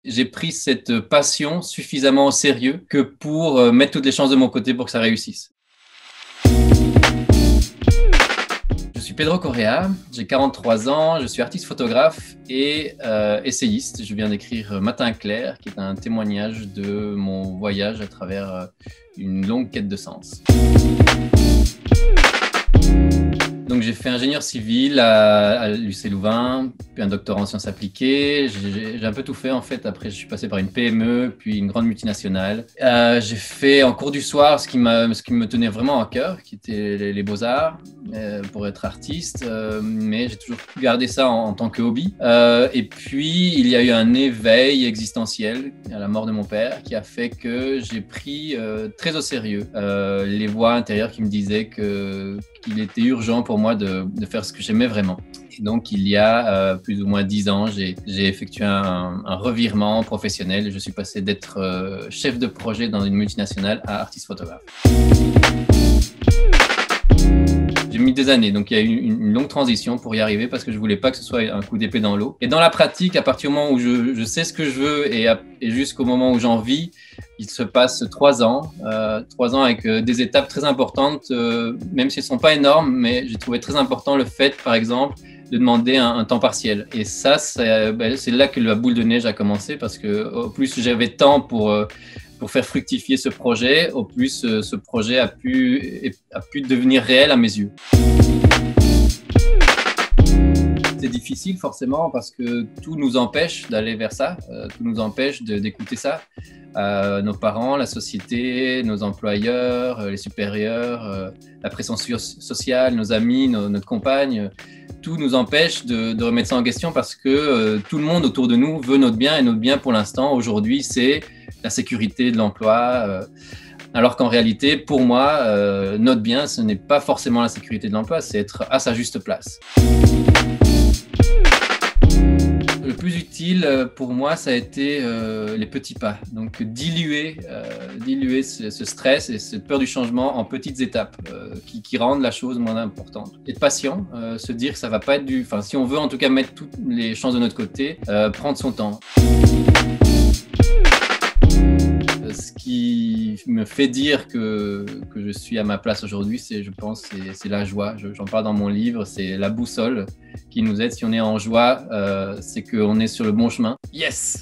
J'ai pris cette passion suffisamment au sérieux que pour mettre toutes les chances de mon côté pour que ça réussisse. Je suis Pedro Correa, j'ai 43 ans, je suis artiste photographe et essayiste. Je viens d'écrire Matin clair, qui est un témoignage de mon voyage à travers une longue quête de sens. Donc j'ai fait ingénieur civil à l'UC Louvain, puis un doctorat en sciences appliquées. J'ai un peu tout fait en fait. Après je suis passé par une PME, puis une grande multinationale. J'ai fait en cours du soir ce qui me tenait vraiment à cœur, qui était les beaux-arts, pour être artiste. Mais j'ai toujours gardé ça en tant que hobby. Et puis il y a eu un éveil existentiel à la mort de mon père qui a fait que j'ai pris très au sérieux les voix intérieures qui me disaient qu'il était urgent pour moi de faire ce que j'aimais vraiment. Et donc, il y a plus ou moins 10 ans, j'ai effectué un revirement professionnel et je suis passé d'être chef de projet dans une multinationale à artiste photographe. J'ai mis des années, donc il y a eu une longue transition pour y arriver parce que je voulais pas que ce soit un coup d'épée dans l'eau. Et dans la pratique, à partir du moment où je sais ce que je veux et jusqu'au moment où j'en vis, il se passe 3 ans. 3 ans avec des étapes très importantes, même si elles ne sont pas énormes, mais j'ai trouvé très important le fait, par exemple, de demander un temps partiel. Et ça, c'est là que la boule de neige a commencé parce que au plus j'avais de temps pour faire fructifier ce projet, au plus ce projet a pu devenir réel à mes yeux. C'est difficile forcément parce que tout nous empêche d'aller vers ça, tout nous empêche d'écouter ça. Nos parents, la société, nos employeurs, les supérieurs, la pression sociale, nos amis, notre compagne, tout nous empêche de remettre ça en question parce que tout le monde autour de nous veut notre bien et notre bien pour l'instant, aujourd'hui, c'est la sécurité de l'emploi. Alors qu'en réalité, pour moi, notre bien, ce n'est pas forcément la sécurité de l'emploi, c'est être à sa juste place. Le plus utile pour moi, ça a été les petits pas. Donc diluer ce stress et cette peur du changement en petites étapes qui rendent la chose moins importante. Être patient, se dire que ça va pas être si on veut en tout cas mettre toutes les chances de notre côté, prendre son temps. Ce qui me fait dire que je suis à ma place aujourd'hui, je pense, c'est la joie. J'en parle dans mon livre, c'est la boussole qui nous aide. Si on est en joie, c'est qu'on est sur le bon chemin. Yes!